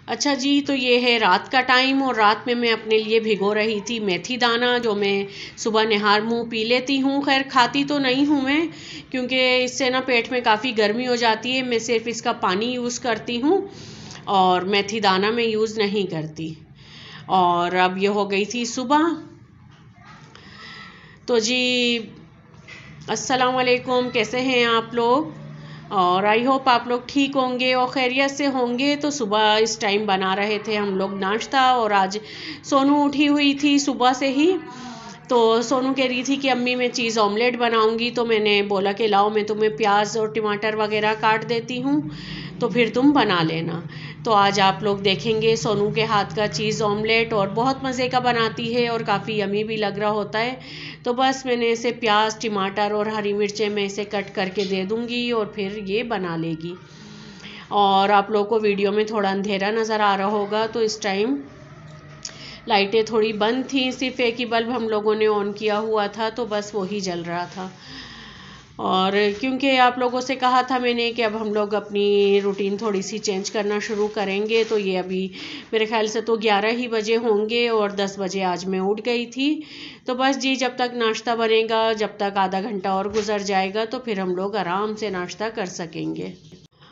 अच्छा जी, तो ये है रात का टाइम और रात में मैं अपने लिए भिगो रही थी मेथी दाना, जो मैं सुबह निहार मुँह पी लेती हूँ। खैर खाती तो नहीं हूँ मैं, क्योंकि इससे ना पेट में काफ़ी गर्मी हो जाती है। मैं सिर्फ इसका पानी यूज़ करती हूँ और मेथी दाना मैं यूज़ नहीं करती। और अब ये हो गई थी सुबह। तो जी अस्सलाम वालेकुम, कैसे हैं आप लोग? और आई होप आप लोग ठीक होंगे और खैरियत से होंगे। तो सुबह इस टाइम बना रहे थे हम लोग नाश्ता, और आज सोनू उठी हुई थी सुबह से ही। तो सोनू कह रही थी कि अम्मी मैं चीज़ ऑमलेट बनाऊंगी, तो मैंने बोला कि लाओ मैं तुम्हें प्याज और टमाटर वगैरह काट देती हूँ, तो फिर तुम बना लेना। तो आज आप लोग देखेंगे सोनू के हाथ का चीज़ ऑमलेट, और बहुत मज़े का बनाती है और काफ़ी यमी भी लग रहा होता है। तो बस मैंने इसे प्याज टमाटर और हरी मिर्चें मैं इसे कट करके दे दूँगी और फिर ये बना लेगी। और आप लोगों को वीडियो में थोड़ा अंधेरा नज़र आ रहा होगा, तो इस टाइम लाइटें थोड़ी बंद थी, सिर्फ एक ही बल्ब हम लोगों ने ऑन किया हुआ था, तो बस वही जल रहा था। और क्योंकि आप लोगों से कहा था मैंने कि अब हम लोग अपनी रूटीन थोड़ी सी चेंज करना शुरू करेंगे, तो ये अभी मेरे ख्याल से तो 11 ही बजे होंगे और 10 बजे आज मैं उठ गई थी। तो बस जी जब तक नाश्ता बनेगा, जब तक आधा घंटा और गुजर जाएगा, तो फिर हम लोग आराम से नाश्ता कर सकेंगे।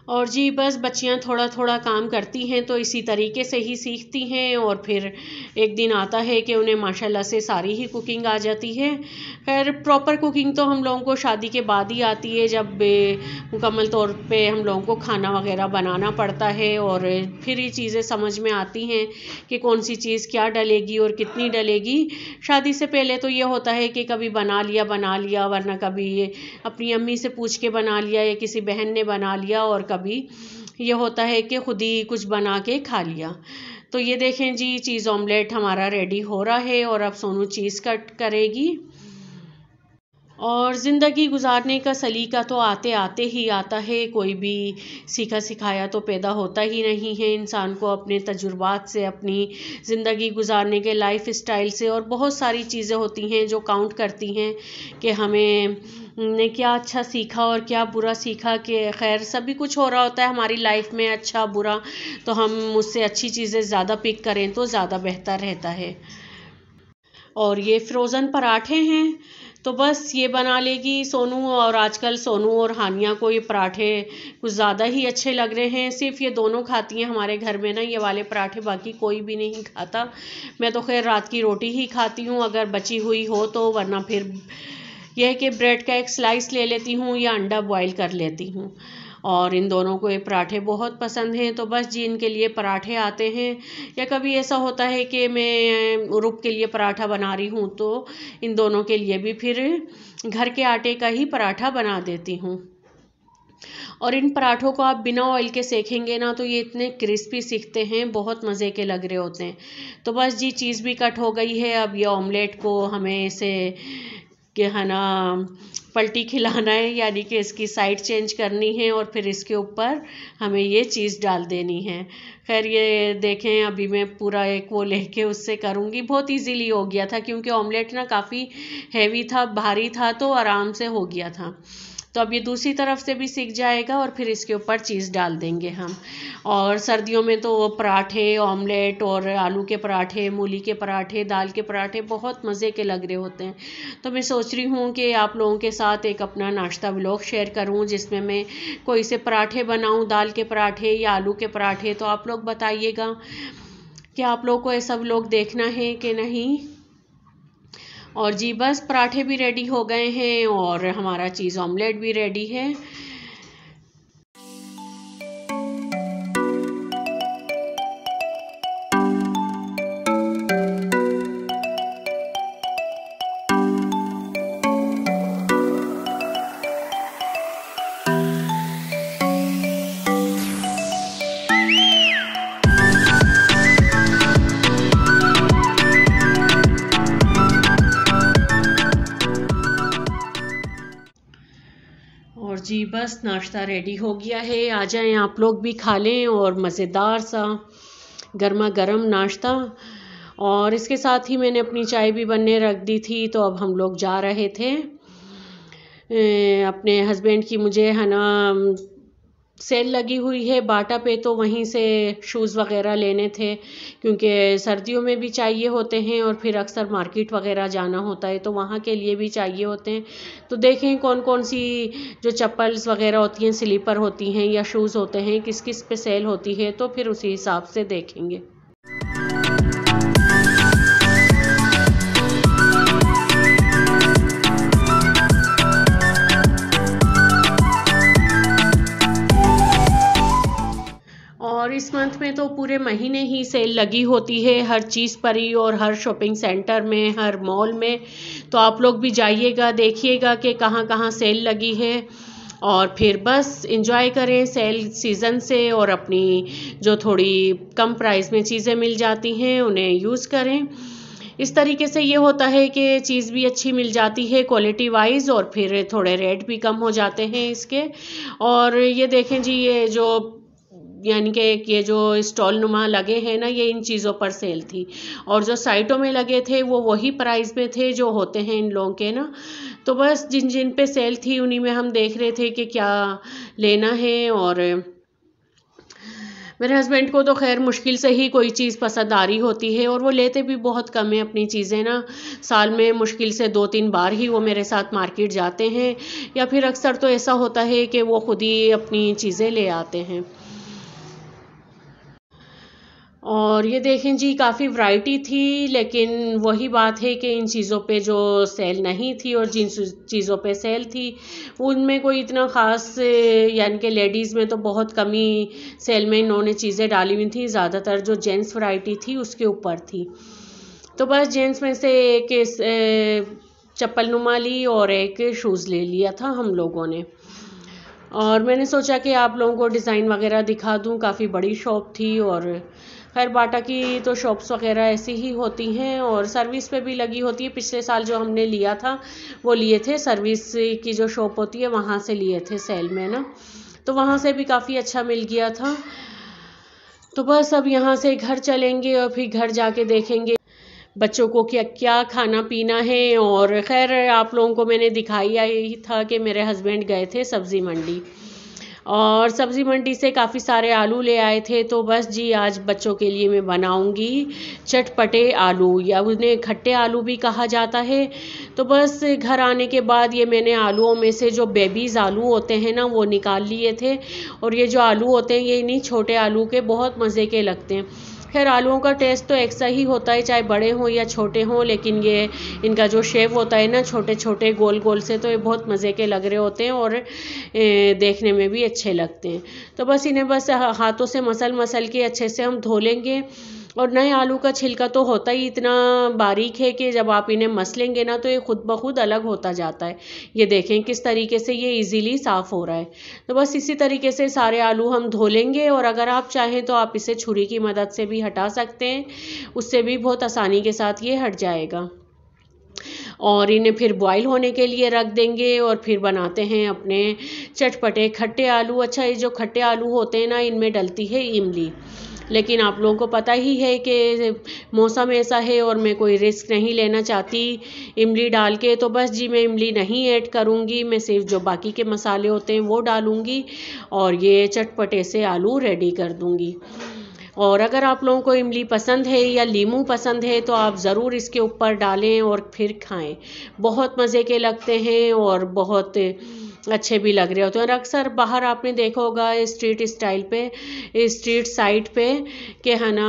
और जी बस बच्चियां थोड़ा थोड़ा काम करती हैं तो इसी तरीके से ही सीखती हैं, और फिर एक दिन आता है कि उन्हें माशाल्लाह से सारी ही कुकिंग आ जाती है। खैर प्रॉपर कुकिंग तो हम लोगों को शादी के बाद ही आती है, जब मुकम्मल तौर पे हम लोगों को खाना वगैरह बनाना पड़ता है, और फिर ये चीज़ें समझ में आती हैं कि कौन सी चीज़ क्या डलेगी और कितनी डलेगी। शादी से पहले तो ये होता है कि कभी बना लिया, वरना कभी अपनी अम्मी से पूछ के बना लिया या किसी बहन ने बना लिया, और कभी ये होता है कि खुद ही कुछ बना के खा लिया। तो ये देखें जी चीज़ ऑमलेट हमारा रेडी हो रहा है, और अब सोनू चीज़ कट करेगी। और ज़िंदगी गुजारने का सलीका तो आते आते ही आता है, कोई भी सीखा सिखाया तो पैदा होता ही नहीं है। इंसान को अपने तजुर्बात से, अपनी ज़िंदगी गुजारने के लाइफ स्टाइल से, और बहुत सारी चीज़ें होती हैं जो काउंट करती हैं कि हमें ने क्या अच्छा सीखा और क्या बुरा सीखा। कि खैर सभी कुछ हो रहा होता है हमारी लाइफ में, अच्छा बुरा, तो हम उससे अच्छी चीज़ें ज़्यादा पिक करें तो ज़्यादा बेहतर रहता है। और ये फ्रोज़न पराठे हैं, तो बस ये बना लेगी सोनू। और आजकल सोनू और हानिया को ये पराठे कुछ ज़्यादा ही अच्छे लग रहे हैं। सिर्फ ये दोनों खाती हैं हमारे घर में ना ये वाले पराठे, बाकी कोई भी नहीं खाता। मैं तो खैर रात की रोटी ही खाती हूँ अगर बची हुई हो तो, वरना फिर यह है कि ब्रेड का एक स्लाइस ले लेती हूँ या अंडा बॉईल कर लेती हूँ। और इन दोनों को ये पराठे बहुत पसंद हैं, तो बस जी इनके लिए पराठे आते हैं। या कभी ऐसा होता है कि मैं रुक के लिए पराठा बना रही हूँ, तो इन दोनों के लिए भी फिर घर के आटे का ही पराठा बना देती हूँ। और इन पराठों को आप बिना ऑयल के सेकेंगे ना तो ये इतने क्रिस्पी सीखते हैं, बहुत मज़े के लग रहे होते हैं। तो बस जी चीज़ भी कट हो गई है। अब ये ऑमलेट को हमें इसे कि है ना पलटी खिलाना है, यानी कि इसकी साइड चेंज करनी है, और फिर इसके ऊपर हमें ये चीज़ डाल देनी है। खैर ये देखें अभी मैं पूरा एक वो लेके उससे करूँगी। बहुत इजीली हो गया था क्योंकि ऑमलेट ना काफ़ी हैवी था, भारी था, तो आराम से हो गया था। तो अब ये दूसरी तरफ से भी सीख जाएगा और फिर इसके ऊपर चीज़ डाल देंगे हम। और सर्दियों में तो पराठे, ऑमलेट और आलू के पराठे, मूली के पराठे, दाल के पराठे बहुत मज़े के लग रहे होते हैं। तो मैं सोच रही हूँ कि आप लोगों के साथ एक अपना नाश्ता व्लॉग शेयर करूँ, जिसमें मैं कोई से पराठे बनाऊँ, दाल के पराठे या आलू के पराठे। तो आप लोग बताइएगा कि आप लोग को ऐसा व्लॉग देखना है कि नहीं। और जी बस पराठे भी रेडी हो गए हैं और हमारा चीज़ ऑमलेट भी रेडी है। और जी बस नाश्ता रेडी हो गया है, आ जाएं आप लोग भी खा लें, और मज़ेदार सा गर्मा गर्म नाश्ता। और इसके साथ ही मैंने अपनी चाय भी बनने रख दी थी। तो अब हम लोग जा रहे थे अपने हस्बैंड की मुझे है ना सेल लगी हुई है बाटा पे, तो वहीं से शूज़ वगैरह लेने थे क्योंकि सर्दियों में भी चाहिए होते हैं और फिर अक्सर मार्केट वगैरह जाना होता है तो वहाँ के लिए भी चाहिए होते हैं। तो देखें कौन कौन सी जो चप्पल्स वगैरह होती हैं, स्लीपर होती हैं या शूज़ होते हैं, किस किस पे सेल होती है, तो फिर उसी हिसाब से देखेंगे। और इस मंथ में तो पूरे महीने ही सेल लगी होती है हर चीज़ पर ही, और हर शॉपिंग सेंटर में, हर मॉल में। तो आप लोग भी जाइएगा, देखिएगा कि कहाँ कहाँ सेल लगी है और फिर बस एंजॉय करें सेल सीज़न से, और अपनी जो थोड़ी कम प्राइस में चीज़ें मिल जाती हैं उन्हें यूज़ करें। इस तरीके से ये होता है कि चीज़ भी अच्छी मिल जाती है क्वालिटी वाइज, और फिर थोड़े रेट भी कम हो जाते हैं इसके। और ये देखें जी, ये जो यानी कि ये जो स्टॉल नुमा लगे हैं ना, ये इन चीज़ों पर सेल थी, और जो साइटों में लगे थे वो वही प्राइस में थे जो होते हैं इन लोगों के ना। तो बस जिन जिन पे सेल थी उन्हीं में हम देख रहे थे कि क्या लेना है। और मेरे हस्बैंड को तो खैर मुश्किल से ही कोई चीज़ पसंद आ रही होती है, और वो लेते भी बहुत कम है अपनी चीज़ें ना। साल में मुश्किल से 2-3 बार ही वो मेरे साथ मार्केट जाते हैं, या फिर अक्सर तो ऐसा होता है कि वो खुद ही अपनी चीज़ें ले आते हैं। और ये देखें जी, काफ़ी वैरायटी थी, लेकिन वही बात है कि इन चीज़ों पे जो सेल नहीं थी और जिन चीज़ों पे सेल थी उनमें कोई इतना ख़ास, यानी कि लेडीज़ में तो बहुत कम ही सेल में इन्होंने चीज़ें डाली हुई थी। ज़्यादातर जो जेंट्स वैरायटी थी उसके ऊपर थी। तो बस जेंट्स में से एक चप्पल नुमा ली और एक शूज़ ले लिया था हम लोगों ने। और मैंने सोचा कि आप लोगों को डिज़ाइन वगैरह दिखा दूं। काफ़ी बड़ी शॉप थी, और खैर बाटा की तो शॉप्स वगैरह ऐसी ही होती हैं और सर्विस पे भी लगी होती है। पिछले साल जो हमने लिया था वो लिए थे सर्विस की जो शॉप होती है वहाँ से लिए थे सेल में ना, तो वहाँ से भी काफ़ी अच्छा मिल गया था। तो बस अब यहाँ से घर चलेंगे और फिर घर जाके देखेंगे बच्चों को क्या क्या खाना पीना है। और खैर आप लोगों को मैंने दिखाया ही था कि मेरे हस्बैंड गए थे सब्ज़ी मंडी, और सब्ज़ी मंडी से काफ़ी सारे आलू ले आए थे। तो बस जी आज बच्चों के लिए मैं बनाऊंगी चटपटे आलू, या उन्हें खट्टे आलू भी कहा जाता है। तो बस घर आने के बाद ये मैंने आलूओं में से जो बेबीज़ आलू होते हैं ना वो निकाल लिए थे, और ये जो आलू होते हैं ये इन्हीं छोटे आलू के बहुत मज़े के लगते हैं। खैर आलूओं का टेस्ट तो एक सा ही होता है चाहे बड़े हों या छोटे हों, लेकिन ये इनका जो शेप होता है ना छोटे छोटे गोल गोल से, तो ये बहुत मज़े के लग रहे होते हैं और देखने में भी अच्छे लगते हैं। तो बस इन्हें बस हाथों से मसल मसल के अच्छे से हम धो लेंगे। और नए आलू का छिलका तो होता ही इतना बारीक है कि जब आप इन्हें मसलेंगे ना तो ये खुद ब खुद अलग होता जाता है। ये देखें किस तरीके से ये इजीली साफ़ हो रहा है। तो बस इसी तरीके से सारे आलू हम धो लेंगे, और अगर आप चाहें तो आप इसे छुरी की मदद से भी हटा सकते हैं, उससे भी बहुत आसानी के साथ ये हट जाएगा। और इन्हें फिर बॉईल होने के लिए रख देंगे, और फिर बनाते हैं अपने चटपटे खट्टे आलू। अच्छा, ये जो खट्टे आलू होते हैं ना इनमें डलती है इमली, लेकिन आप लोगों को पता ही है कि मौसम ऐसा है और मैं कोई रिस्क नहीं लेना चाहती इमली डाल के। तो बस जी मैं इमली नहीं ऐड करूँगी, मैं सिर्फ जो बाकी के मसाले होते हैं वो डालूँगी और ये चटपटे से आलू रेडी कर दूँगी। और अगर आप लोगों को इमली पसंद है या लीमू पसंद है तो आप ज़रूर इसके ऊपर डालें और फिर खाएं। बहुत मज़े के लगते हैं और बहुत अच्छे भी लग रहे होते हैं। और अक्सर बाहर आपने देखा होगा स्ट्रीट स्टाइल पे, स्ट्रीट साइड पे के है ना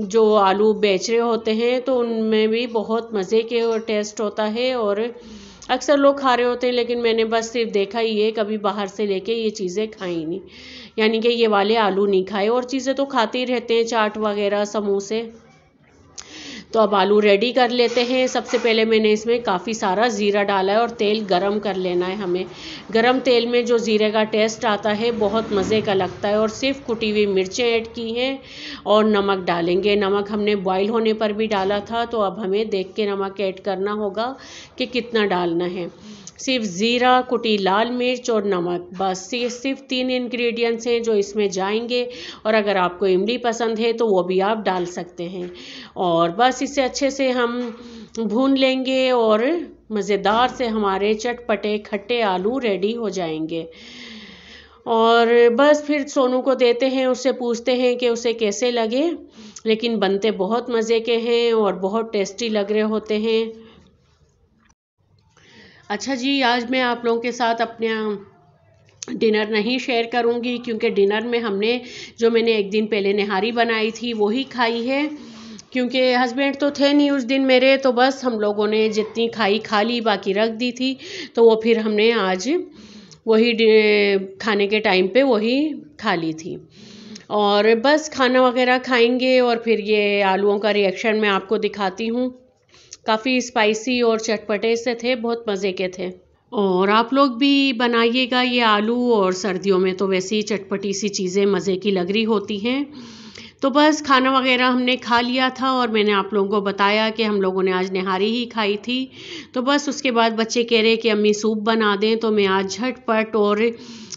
जो आलू बेच रहे होते हैं, तो उनमें भी बहुत मज़े के और टेस्ट होता है और अक्सर लोग खा रहे होते हैं। लेकिन मैंने बस सिर्फ देखा ही है, कभी बाहर से लेके ये चीज़ें खाई नहीं, यानी कि ये वाले आलू नहीं खाए। और चीज़ें तो खाते ही रहते हैं, चाट वगैरह समोसे। तो अब आलू रेडी कर लेते हैं। सबसे पहले मैंने इसमें काफ़ी सारा ज़ीरा डाला है और तेल गरम कर लेना है हमें। गरम तेल में जो ज़ीरे का टेस्ट आता है बहुत मज़े का लगता है। और सिर्फ कुटी हुई मिर्चें ऐड की हैं और नमक डालेंगे। नमक हमने बॉईल होने पर भी डाला था, तो अब हमें देख के नमक ऐड करना होगा कि कितना डालना है। सिर्फ ज़ीरा, कुटी लाल मिर्च और नमक, बस ये सिर्फ 3 इंग्रेडिएंट्स हैं जो इसमें जाएंगे। और अगर आपको इमली पसंद है तो वो भी आप डाल सकते हैं। और बस इसे अच्छे से हम भून लेंगे और मज़ेदार से हमारे चटपटे खट्टे आलू रेडी हो जाएंगे। और बस फिर सोनू को देते हैं, उससे पूछते हैं कि उसे कैसे लगे, लेकिन बनते बहुत मज़े के हैं और बहुत टेस्टी लग रहे होते हैं। अच्छा जी, आज मैं आप लोगों के साथ अपना डिनर नहीं शेयर करूंगी, क्योंकि डिनर में हमने जो मैंने एक दिन पहले निहारी बनाई थी वही खाई है, क्योंकि हस्बैंड तो थे नहीं उस दिन मेरे, तो बस हम लोगों ने जितनी खाई खा ली, बाकी रख दी थी। तो वो फिर हमने आज वही खाने के टाइम पे वही खा ली थी। और बस खाना वगैरह खाएंगे और फिर ये आलूओं का रिएक्शन मैं आपको दिखाती हूँ। काफ़ी स्पाइसी और चटपटे से थे, बहुत मज़े के थे। और आप लोग भी बनाइएगा ये आलू, और सर्दियों में तो वैसे ही चटपटी सी चीज़ें मज़े की लग रही होती हैं। तो बस खाना वगैरह हमने खा लिया था और मैंने आप लोगों को बताया कि हम लोगों ने आज निहारी ही खाई थी। तो बस उसके बाद बच्चे कह रहे कि अम्मी सूप बना दें, तो मैं आज झटपट और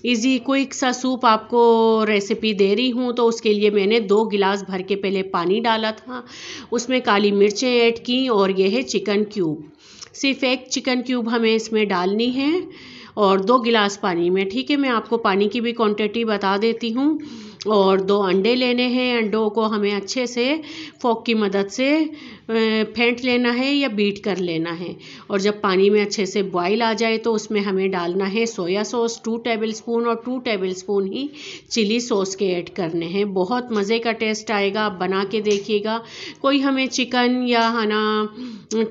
इजी क्विक सा सूप आपको रेसिपी दे रही हूँ। तो उसके लिए मैंने 2 गिलास भर के पहले पानी डाला था, उसमें काली मिर्चें ऐड की और ये है चिकन क्यूब। सिर्फ एक चिकन क्यूब हमें इसमें डालनी है और 2 गिलास पानी में। ठीक है, मैं आपको पानी की भी क्वांटिटी बता देती हूँ। और 2 अंडे लेने हैं, अंडों को हमें अच्छे से फोक की मदद से फेंट लेना है या बीट कर लेना है। और जब पानी में अच्छे से बॉईल आ जाए तो उसमें हमें डालना है सोया सॉस 2 टेबलस्पून और 2 टेबलस्पून ही चिली सॉस के ऐड करने हैं। बहुत मज़े का टेस्ट आएगा, आप बना के देखिएगा। कोई हमें चिकन या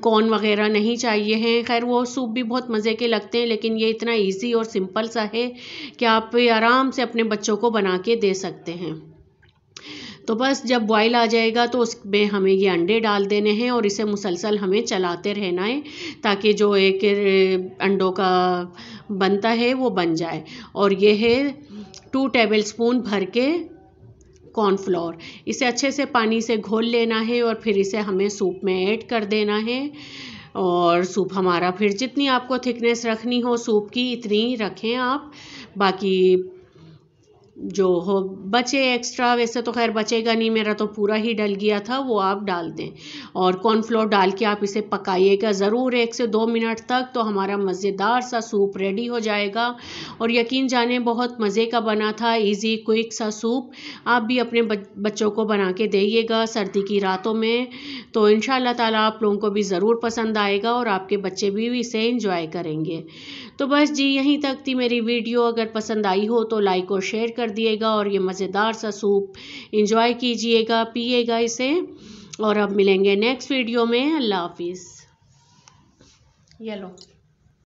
कॉर्न वगैरह नहीं चाहिए हैं। खैर वो सूप भी बहुत मज़े के लगते हैं, लेकिन ये इतना ईजी और सिंपल सा है कि आप आराम से अपने बच्चों को बना के दे सकते हैं। तो बस जब बॉईल आ जाएगा तो उसमें हमें ये अंडे डाल देने हैं और इसे मुसलसल हमें चलाते रहना है, ताकि जो एक अंडों का बनता है वो बन जाए। और ये है 2 टेबलस्पून भर के कॉर्नफ्लोर, इसे अच्छे से पानी से घोल लेना है और फिर इसे हमें सूप में ऐड कर देना है। और सूप हमारा फिर जितनी आपको थिकनेस रखनी हो सूप की इतनी रखें आप। बाकी जो हो बचे एक्स्ट्रा, वैसे तो खैर बचेगा नहीं, मेरा तो पूरा ही डल गया था, वो आप डाल दें। और कॉर्नफ्लोर डाल के आप इसे पकाइएगा ज़रूर 1 से 2 मिनट तक, तो हमारा मज़ेदार सा सूप रेडी हो जाएगा। और यकीन जाने बहुत मज़े का बना था, इजी क्विक सा सूप। आप भी अपने बच्चों को बना के देइएगा सर्दी की रातों में, तो इंशाल्लाह ताला आप लोगों को भी ज़रूर पसंद आएगा और आपके बच्चे भी इसे इंजॉय करेंगे। तो बस जी, यहीं तक थी मेरी वीडियो। अगर पसंद आई हो तो लाइक और शेयर कर दिएगा और ये मज़ेदार सा सूप एंजॉय कीजिएगा, पिएगा इसे। और अब मिलेंगे नेक्स्ट वीडियो में। अल्लाह हाफिज़। ये लो।